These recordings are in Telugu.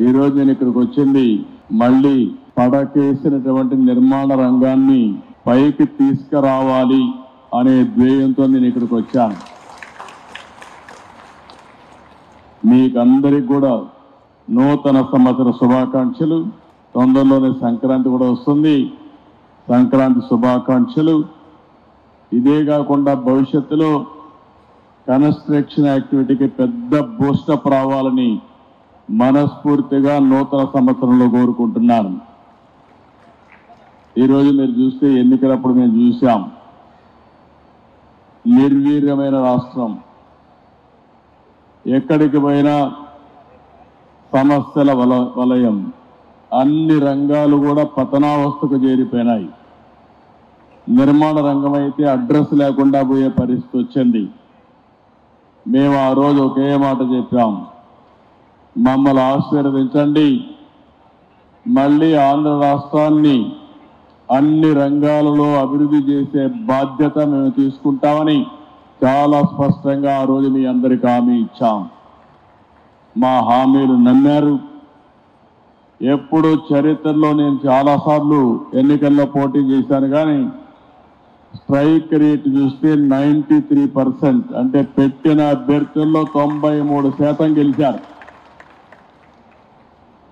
ఈరోజు నేను ఇక్కడికి వచ్చింది మళ్ళీ పడకేసినటువంటి నిర్మాణ రంగాన్ని పైకి తీసుకురావాలి అనే ధ్యేయంతో నేను ఇక్కడికి వచ్చాను. మీకందరికి కూడా నూతన సంవత్సర శుభాకాంక్షలు. తొందరలోనే సంక్రాంతి కూడా వస్తుంది. సంక్రాంతి శుభాకాంక్షలు. ఇదే కాకుండా భవిష్యత్తులో కన్స్ట్రక్షన్ యాక్టివిటీకి పెద్ద బూస్టప్ రావాలని మనస్ఫూర్తిగా నూతన సంవత్సరంలో కోరుకుంటున్నాను. ఈరోజు మీరు చూస్తే ఎన్నికలప్పుడు మేము చూసాం, నిర్వీర్యమైన రాష్ట్రం, ఎక్కడికి పోయినా సమస్యల వలయం, అన్ని రంగాలు కూడా పతనావస్థకు చేరిపోయినాయి. నిర్మాణ రంగం అయితే అడ్రస్ లేకుండా పోయే పరిస్థితి వచ్చింది. మేము ఆ రోజు ఒకే మాట చెప్పాం, మమ్మల్ని ఆశీర్వదించండి, మళ్ళీ ఆంధ్ర రాష్ట్రాన్ని అన్ని రంగాలలో అభివృద్ధి చేసే బాధ్యత మేము తీసుకుంటామని చాలా స్పష్టంగా ఆ రోజు మీ అందరికీ హామీ ఇచ్చాం. మా హామీలు నమ్మారు. ఎప్పుడు చరిత్రలో నేను చాలాసార్లు ఎన్నికల్లో పోటీ చేశాను, కానీ స్ట్రైక్ రేట్ చూస్తే 93%, అంటే పెట్టిన అభ్యర్థుల్లో 93% గెలిచారు.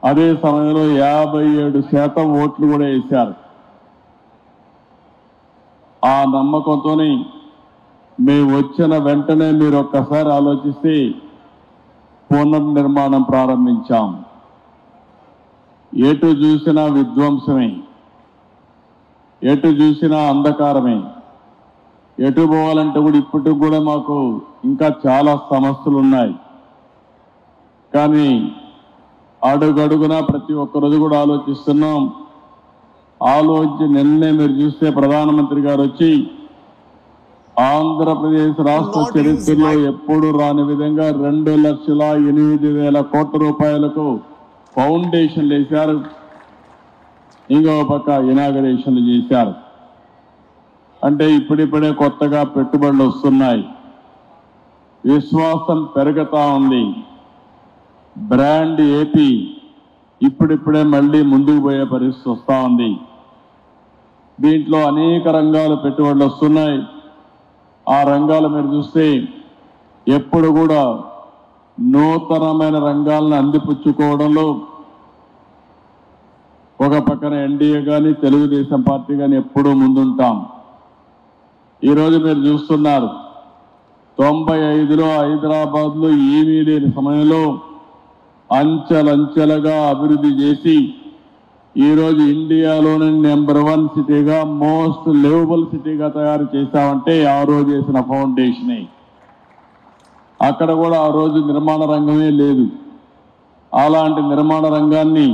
అదే సమయంలో 57% ఓట్లు కూడా వేశారు. ఆ నమ్మకంతోనే మేము వచ్చిన వెంటనే మీరు ఒక్కసారి ఆలోచిస్తే పునర్నిర్మాణం ప్రారంభించాం. ఎటు చూసినా విధ్వంసమే, ఎటు చూసినా అంధకారమే. ఎటు పోవాలంటే కూడా ఇప్పటికి కూడా మాకు ఇంకా చాలా సమస్యలు ఉన్నాయి. కానీ అడుగడుగునా ప్రతి ఒక్కరోజు కూడా ఆలోచిస్తున్నాం. ఆలోచించి నిన్నే మీరు చూస్తే ప్రధానమంత్రి గారు వచ్చి ఆంధ్రప్రదేశ్ రాష్ట్ర చరిత్రలో ఎప్పుడు రాని విధంగా 2,08,000 కోట్ల రూపాయలకు ఫౌండేషన్లు వేశారు. ఇంకో పక్క ఇనాగరేషన్లు చేశారు. అంటే ఇప్పుడిప్పుడే కొత్తగా పెట్టుబడులు వస్తున్నాయి. విశ్వాసం పెరుగుతా ఉంది. బ్రాండ్ ఏపీ ఇప్పుడిప్పుడే మళ్ళీ ముందుకు పోయే పరిస్థితి వస్తూ ఉంది. దీంట్లో అనేక రంగాలు పెట్టుబడులు వస్తున్నాయి. ఆ రంగాలు మీరు చూస్తే ఎప్పుడు కూడా నూతనమైన రంగాలను అందిపుచ్చుకోవడంలో ఒక పక్కన ఎన్డీఏ కానీ తెలుగుదేశం పార్టీ కానీ ఎప్పుడూ ముందుంటాం. ఈరోజు మీరు చూస్తున్నారు, 95లో హైదరాబాద్లో ఏమీ లేని సమయంలో అంచెలంచెలుగా అభివృద్ధి చేసి ఈరోజు ఇండియాలోనే నెంబర్ 1 సిటీగా, మోస్ట్ లివబుల్ సిటీగా తయారు చేశామంటే ఆ రోజు చేసిన ఫౌండేషనే. అక్కడ కూడా ఆ రోజు నిర్మాణ రంగమే లేదు. అలాంటి నిర్మాణ రంగాన్ని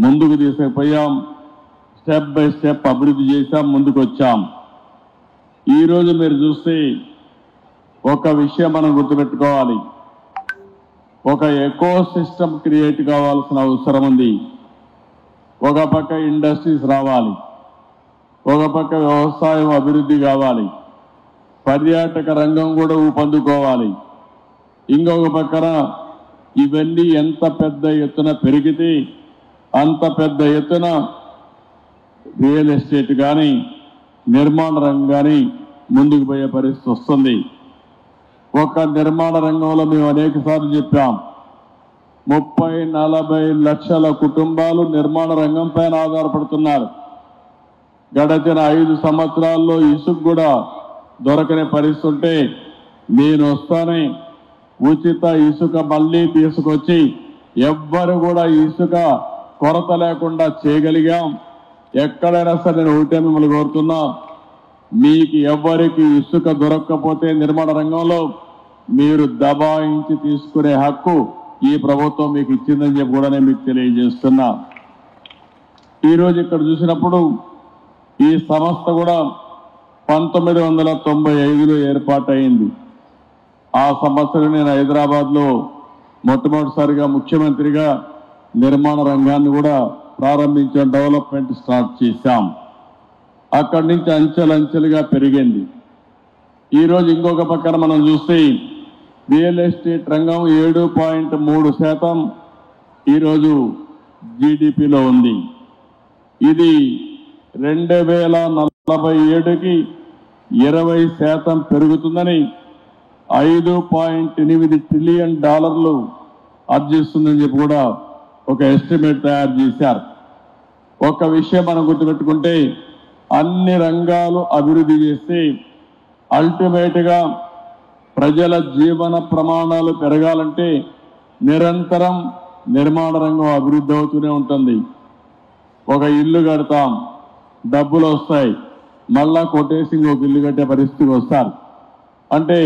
ముందుకు తీసుకుపోయాం. స్టెప్ బై స్టెప్ అభివృద్ధి చేశాం, ముందుకు వచ్చాం. ఈరోజు మీరు చూస్తే ఒక విషయం మనం గుర్తుపెట్టుకోవాలి, ఒక ఎకో సిస్టమ్ క్రియేట్ కావాల్సిన అవసరం ఉంది. ఒక పక్క ఇండస్ట్రీస్ రావాలి, ఒక పక్క వ్యవసాయం అభివృద్ధి కావాలి, పర్యాటక రంగం కూడా ఊపందుకోవాలి. ఇంకొక పక్కన ఇవన్నీ ఎంత పెద్ద ఎత్తున పెరిగితే అంత పెద్ద ఎత్తున రియల్ ఎస్టేట్ కానీ నిర్మాణ రంగం కానీ ముందుకు పోయే పరిస్థితి వస్తుంది. ఒక నిర్మాణ రంగంలో మేము అనేక సార్లు చెప్పాం, 30-40 లక్షల కుటుంబాలు నిర్మాణ రంగం పైన ఆధారపడుతున్నారు. గడచిన 5 సంవత్సరాల్లో ఇసుక కూడా దొరకని పరిస్థితి ఉంటే నేను వస్తానే ఉచిత ఇసుక మళ్ళీ తీసుకొచ్చి ఎవ్వరు కూడా ఇసుక కొరత లేకుండా చేయగలిగాం. ఎక్కడైనా సరే నేను ఒకటే మిమ్మల్ని కోరుతున్నా, మీకు ఎవరికి ఇసుక దొరకకపోతే నిర్మాణ రంగంలో మీరు దబాయించి తీసుకునే హక్కు ఈ ప్రభుత్వం మీకు ఇచ్చిందని చెప్పి కూడా నేను మీకు తెలియజేస్తున్నా. ఈరోజు ఇక్కడ చూసినప్పుడు ఈ సంస్థ కూడా 1995లో ఏర్పాటైంది. ఆ సంవత్సరం నేను హైదరాబాద్లో మొట్టమొదటిసారిగా ముఖ్యమంత్రిగా నిర్మాణ రంగాన్ని కూడా ప్రారంభించాం, డెవలప్మెంట్ స్టార్ట్ చేశాం. అక్కడి నుంచి అంచెలంచెలుగా పెరిగింది. ఈరోజు ఇంకొక పక్కన మనం చూస్తే రియల్ ఎస్టేట్ రంగం 7.3%, ఈరోజు జీడిపిలో ఉంది. ఇది 2047కి 20% పెరుగుతుందని, $5.8 ట్రిలియన్ ఆర్జిస్తుందని చెప్పి కూడా ఒక ఎస్టిమేట్ తయారు చేశారు. ఒక విషయం మనం గుర్తుపెట్టుకుంటే, అన్ని రంగాలు అభివృద్ధి చేస్తే అల్టిమేట్గా ప్రజల జీవన ప్రమాణాలు పెరగాలంటే నిరంతరం నిర్మాణ రంగం అభివృద్ధి అవుతూనే ఉంటుంది. ఒక ఇల్లు కడతాం, డబ్బులు వస్తాయి, మళ్ళా కొట్టేసి ఒక ఇల్లు కట్టే పరిస్థితికి వస్తారు. అంటే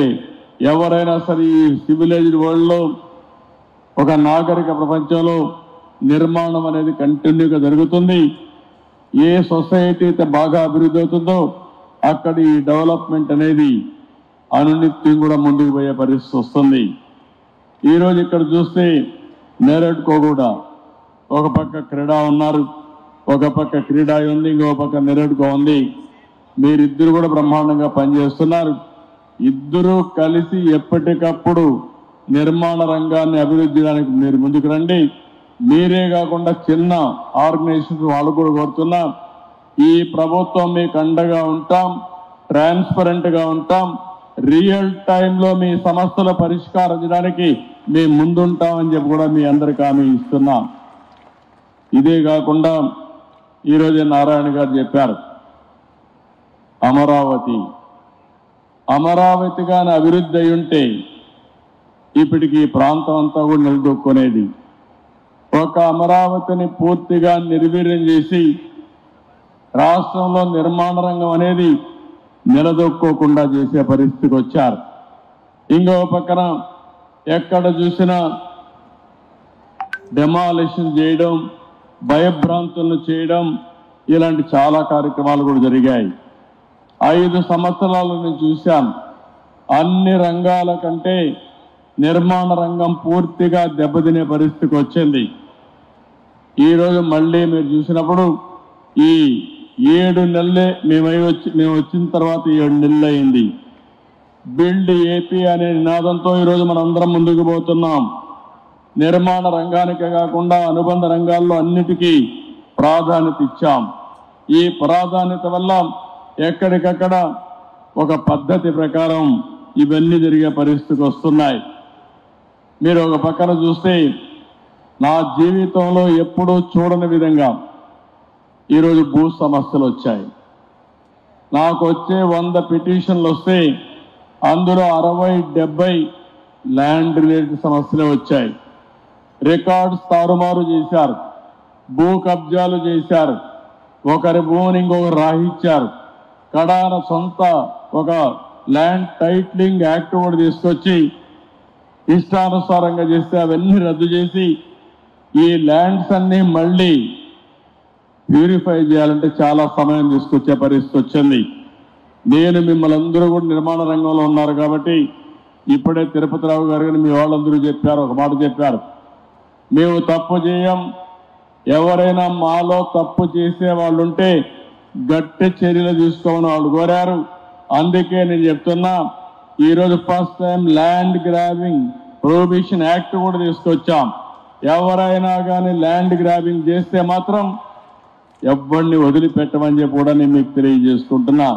ఎవరైనా సరే ఈ సివిలైజ్డ్ వరల్డ్లో, ఒక నాగరిక ప్రపంచంలో నిర్మాణం అనేది కంటిన్యూగా జరుగుతుంది. ఏ సొసైటీ అయితే బాగా అభివృద్ధి అవుతుందో అక్కడ ఈ డెవలప్మెంట్ అనేది అనునిత్యం కూడా ముందుకు పోయే పరిస్థితి వస్తుంది. ఈరోజు ఇక్కడ చూస్తే నేరడ్కో కూడా ఒక పక్క క్రీడా ఉన్నారు, ఒక పక్క క్రీడా ఉంది, ఇంకో పక్క నేరడ్కో ఉంది. మీరిద్దరు కూడా బ్రహ్మాండంగా పనిచేస్తున్నారు. ఇద్దరూ కలిసి ఎప్పటికప్పుడు నిర్మాణ రంగాన్ని అభివృద్ధి చేయడానికి మీరు ముందుకు రండి. మీరే కాకుండా చిన్న ఆర్గనైజేషన్స్ వాళ్ళు కూడా కోరుతున్నా, ఈ ప్రభుత్వం మీకు అండగా ఉంటాం, ట్రాన్స్పరెంట్గా ఉంటాం, రియల్ టైంలో మీ సమస్యల పరిష్కారం చేయడానికి మేము ముందుంటామని చెప్పి కూడా మీ అందరికీ హామీ ఇస్తున్నాం. ఇదే కాకుండా ఈరోజు నారాయణ గారు చెప్పారు, అమరావతి కానీ అభివృద్ధి అయి ఉంటే ఇప్పటికి ఈ ప్రాంతం అంతా కూడా నిలదొక్కునేది. ఒక అమరావతిని పూర్తిగా నిర్వీర్యం చేసి రాష్ట్రంలో నిర్మాణ రంగం అనేది నిలదొక్కోకుండా చేసే పరిస్థితికి వచ్చారు. ఇంకో పక్కన ఎక్కడ చూసినా డెమాలిషన్ చేయడం, భయభ్రాంతులను చేయడం, ఇలాంటి చాలా కార్యక్రమాలు కూడా జరిగాయి. 5 సంవత్సరాలు నేను చూశాను. అన్ని రంగాల కంటే నిర్మాణ రంగం పూర్తిగా దెబ్బతినే పరిస్థితికి వచ్చింది. ఈరోజు మళ్ళీ మీరు చూసినప్పుడు ఈ 7 నెలలే మేము వచ్చిన తర్వాత 7 నెలలు అయింది. బిల్డ్ ఏపీ అనే నినాదంతో ఈరోజు మనందరం ముందుకు పోతున్నాం. నిర్మాణ రంగానికే కాకుండా అనుబంధ రంగాల్లో అన్నిటికీ ప్రాధాన్యత ఇచ్చాం. ఈ ప్రాధాన్యత వల్ల ఎక్కడికక్కడ ఒక పద్ధతి ప్రకారం ఇవన్నీ జరిగే పరిస్థితికి వస్తున్నాయి. మీరు ఒక పక్కన చూస్తే నా జీవితంలో ఎప్పుడూ చూడని విధంగా ఈరోజు భూ సమస్యలు వచ్చాయి. నాకు వచ్చే 100 పిటిషన్లు వస్తే అందులో 60-70 ల్యాండ్ రిలేటెడ్ సమస్యలే వచ్చాయి. రికార్డ్స్ తారుమారు చేశారు, భూ కబ్జాలు చేశారు, ఒకరి భూమిని ఇంకొకరు రాహించారు. కడాన సొంత ఒక ల్యాండ్ టైటిలింగ్ యాక్ట్ కూడా తీసుకొచ్చి ఇష్టానుసారంగా చేస్తే అవన్నీ రద్దు చేసి ఈ ల్యాండ్స్ అన్ని మళ్ళీ ప్యూరిఫై చేయాలంటే చాలా సమయం తీసుకొచ్చే పరిస్థితి వచ్చింది. నేను మిమ్మల్ని అందరూ కూడా నిర్మాణ రంగంలో ఉన్నారు కాబట్టి ఇప్పుడే తిరుపతిరావు గారు కానీ మీ వాళ్ళందరూ చెప్పారు, ఒక మాట చెప్పారు, మేము తప్పు చేయం, ఎవరైనా మాలో తప్పు చేసే వాళ్ళు ఉంటే గట్టి చర్యలు తీసుకోమని వాళ్ళు కోరారు. అందుకే నేను చెప్తున్నా, ఈరోజు first time land grabbing prohibition act కూడా తీసుకొచ్చాం. ఎవరైనా కానీ ల్యాండ్ గ్రాబింగ్ చేస్తే మాత్రం ఎవరిని వదిలిపెట్టమని చెప్పి కూడా నేను మీకు తెలియజేసుకుంటున్నా.